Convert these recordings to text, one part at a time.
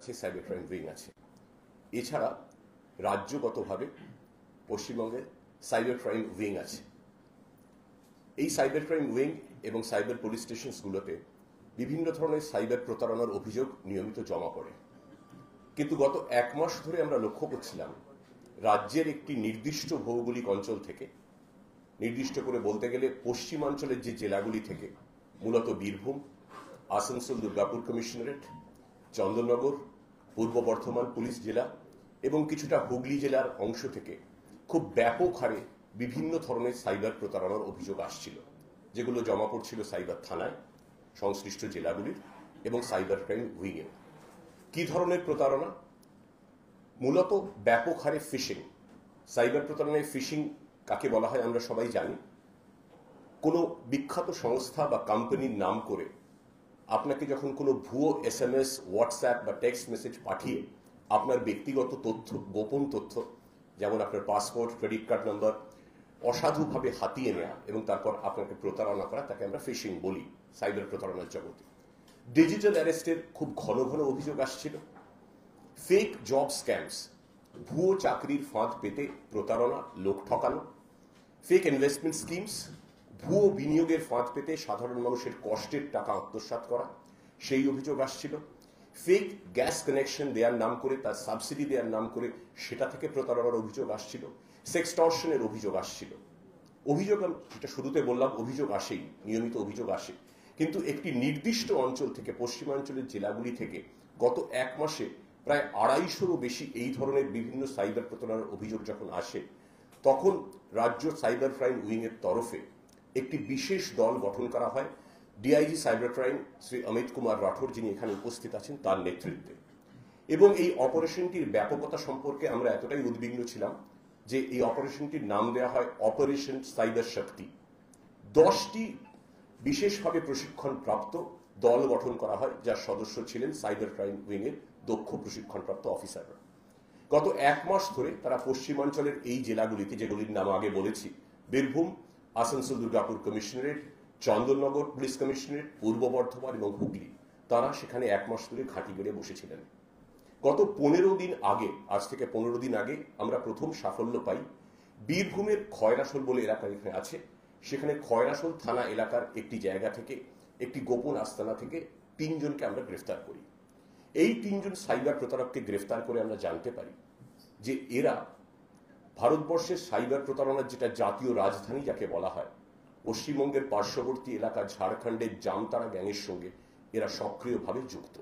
কাছে cyber crime wing আছে। এছাড়া রাজ্যগতভাবে পশ্চিমবঙ্গে সাইবার ক্রাইম উইং আছে। এই সাইবার ক্রাইম উইং এবং সাইবার পুলিশ স্টেশনসগুলোতে বিভিন্ন ধরনের সাইবার প্রতারণার অভিযোগ নিয়মিত জমা পড়ে। কিন্তু গত 1 মাস ধরে আমরা লক্ষ্য করছিলাম রাজ্যের একটি নির্দিষ্ট ভৌগোলিক অঞ্চল থেকে, নির্দিষ্ট করে বলতে গেলে পশ্চিমাঞ্চলের যে জেলাগুলি থেকে, মূলত বীরভূম, আসানসোল দুর্গাপুর কমিশনারেট, চন্দননগর, পূর্ব বর্ধমান পুলিশ জেলা এবং কিছুটা হুগলি জেলার অংশ থেকে খুব ব্যাপক হারে বিভিন্ন ধরনের সাইবার প্রতারণার অভিযোগ আসছিল, যেগুলো জমা পড়ছিল সাইবার থানায়, সংশ্লিষ্ট জেলাগুলির এবং সাইবার ক্রাইম উইংয়ে। কি ধরনের প্রতারণা? মূলত ব্যাপক হারে ফিশিং। সাইবার প্রতারণায় ফিশিং কাকে বলা হয় আমরা সবাই জানি। কোনো বিখ্যাত সংস্থা বা কোম্পানির নাম করে আপনাকে যখন কোনো ভুয়ো SMS, হোয়াটসঅ্যাপ বা টেক্সট মেসেজ পাঠিয়ে আপনার ব্যক্তিগত তথ্য, গোপন তথ্য, যেমন আপনার পাসপোর্ট, ক্রেডিট কার্ড নাম্বার অসাধুভাবে হাতিয়ে নেওয়া এবং তারপর আপনাকে প্রতারণা করা, তাকে আমরা ফিশিং বলি সাইবার প্রতারণার জগতে। ডিজিটাল অ্যারেস্টের খুব ঘন ঘন অভিযোগ আসছিল। ফেক জব স্ক্যামস, ভুয়ো চাকরির ফাঁদ পেতে প্রতারণা, লোক ঠকানো। ফেক ইনভেস্টমেন্ট স্কিমস, ভুয়ো বিনিয়োগের ফাঁদ পেতে সাধারণ মানুষের কষ্টের টাকা আত্মসাৎ করা, সেই অভিযোগ আসছিল। ফেক গ্যাস কানেকশন দেওয়ার নাম করে, তার সাবসিডি দেওয়ার নাম করে সেটা থেকে প্রতারণার অভিযোগ আসছিল। সেক্সটর্শনের অভিযোগ আসছিল। অভিযোগ, যেটা শুরুতে বললাম, অভিযোগ আসেই, নিয়মিত অভিযোগ আসে, কিন্তু একটি নির্দিষ্ট অঞ্চল থেকে, পশ্চিমাঞ্চলের জেলাগুলি থেকে গত 1 মাসে প্রায় 250-রও বেশি এই ধরনের বিভিন্ন সাইবার প্রতারণার অভিযোগ যখন আসে, তখন রাজ্য সাইবার ক্রাইম উইংয়ের তরফে একটি বিশেষ দল গঠন করা হয় DIG cyber crime Shri Amit Kumar Rathore, যিনি এখানে উপস্থিত আছেন, তার নেতৃত্বে। এবং এই অপারেশনটির ব্যাপকতা সম্পর্কে আমরা এতটাই উদ্বিগ্ন ছিলাম যে এই অপারেশনটির নাম দেওয়া হয় অপারেশন সাইবার শক্তি। 10টি বিশেষভাবে প্রশিক্ষণপ্রাপ্ত দল গঠন করা হয়, যার সদস্য ছিলেন সাইবার ক্রাইম উইংয়ের দক্ষ প্রশিক্ষণপ্রাপ্ত অফিসাররা। গত 1 মাস ধরে তারা পশ্চিমাঞ্চলের এই জেলাগুলিতে, যেগুলির নাম আগে বলেছি, Birbhum, Asansol Durgapur commissionerate, Chandannagar police commissionerate, পূর্ব বর্ধমান এবং হুগলি, তারা সেখানে 1 মাস ধরে ঘাঁটি গেড়ে বসেছিলেন। গত 15 দিন আগে, আজ থেকে 15 দিন আগে আমরা প্রথম সাফল্য পাই। বীরভূমের খয়রাসোল বলে এলাকা এখানে আছে, সেখানে খয়রাসোল থানা এলাকার একটি জায়গা থেকে, একটি গোপন আস্তানা থেকে 3 জনকে আমরা গ্রেফতার করি। এই 3 জন সাইবার প্রতারককে গ্রেফতার করে আমরা জানতে পারি যে এরা ভারতবর্ষের সাইবার প্রতারণার যেটা জাতীয় রাজধানী যাকে বলা হয়, পশ্চিমবঙ্গের পার্শ্ববর্তী এলাকা ঝাড়খণ্ডের জামতারা গ্যাংয়ের সঙ্গে এরা সক্রিয়ভাবে যুক্ত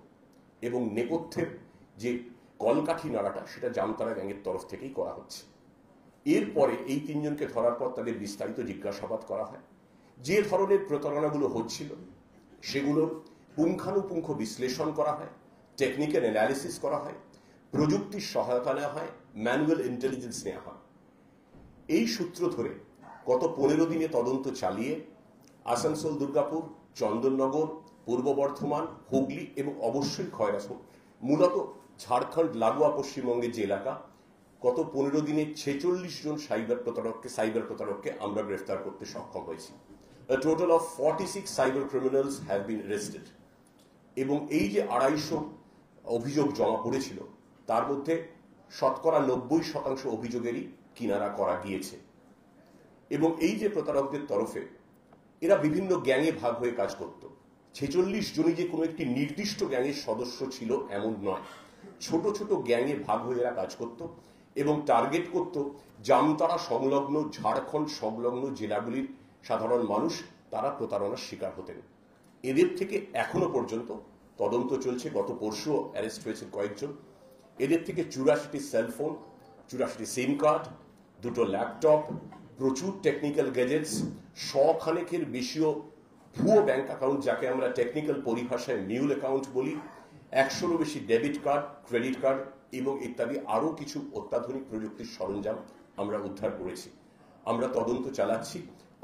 এবং নেপথ্যের যে কলকাঠি নাড়াটা সেটা জামতারা গ্যাংয়ের তরফ থেকেই করা হচ্ছে। এরপরে এই 3 জনকে ধরার পর তাদের বিস্তারিত জিজ্ঞাসাবাদ করা হয়। যে ধরনের প্রতারণাগুলো হচ্ছিল সেগুলোর পুঙ্খানুপুঙ্খ বিশ্লেষণ করা হয়, টেকনিক্যাল অ্যানালিসিস করা হয়, প্রযুক্তির সহায়তা নেওয়া হয়, ম্যানুয়াল ইন্টেলিজেন্স নেওয়া হয়। এই সূত্র ধরে গত 15 দিনে তদন্ত চালিয়ে আসানসোল দুর্গাপুর, চন্দননগর, পূর্ব বর্ধমান, হুগলি এবং অবশ্যই খয়রাসোল, মূলত ঝাড়খণ্ড লাগোয়া পশ্চিমবঙ্গের যে এলাকা, গত 15 দিনে 46 জন সাইবার প্রতারককে আমরা গ্রেফতার করতে সক্ষম হয়েছি। A total of 46 cyber criminals have been arrested. এবং এই যে 250 অভিযোগ জমা পড়েছিল, তার মধ্যে শতকরা 90% অভিযোগেরই কিনারা করা গিয়েছে। এবং এই যে প্রতারকদের তরফে এরা বিভিন্ন গ্যাংয়ে ভাগ হয়ে কাজ করত। 46 জনই যে কোনো একটি নির্দিষ্ট গ্যাংয়ের সদস্য ছিল এমন নয়, ছোট ছোট গ্যাংয়ে ভাগ হয়ে এরা কাজ করত এবং টার্গেট করত জামতারা সংলগ্ন, ঝাড়খণ্ড সংলগ্ন জেলাগুলির সাধারণ মানুষ, তারা প্রতারণার শিকার হতেন। এদের থেকে এখনো পর্যন্ত তদন্ত চলছে। গত পরশুও অ্যারেস্ট হয়েছে কয়েকজন। এদের থেকে 84টি সেলফোন, 84টি সিম কার্ড, 2টো ল্যাপটপ, প্রচুর টেকনিক্যাল গ্যাজেটস, 100 খানেকের বেশিও ভুয়ো ব্যাংক অ্যাকাউন্ট, যাকে আমরা টেকনিক্যাল পরিভাষায় মিউল অ্যাকাউন্ট বলি, 100-রও বেশি ডেবিট কার্ড, ক্রেডিট কার্ড এবং ইত্যাদি আরও কিছু অত্যাধুনিক প্রযুক্তির সরঞ্জাম আমরা উদ্ধার করেছি। আমরা তদন্ত চালাচ্ছি।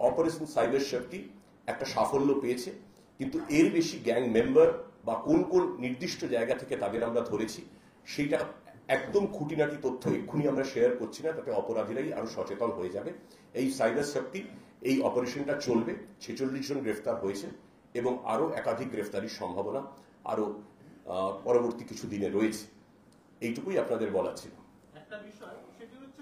অপারেশন সাইবার শক্তি একটা সাফল্য পেয়েছে, কিন্তু এর বেশি গ্যাং মেম্বার বা কোন কোন নির্দিষ্ট জায়গা থেকে তাদের আমরা ধরেছি সেটা একদম খুঁটিনাটি তথ্য এক্ষুনি আমরা শেয়ার করছি না, তাতে অপরাধীরাই আরো সচেতন হয়ে যাবে। এই সাইবার শক্তি, এই অপারেশনটা চলবে। 46 জন গ্রেফতার হয়েছে এবং আরো একাধিক গ্রেফতারির সম্ভাবনা আরো পরবর্তী কিছু দিনে রয়েছে। এইটুকুই আপনাদের বলা ছিল। একটা বিষয় সেটি হচ্ছে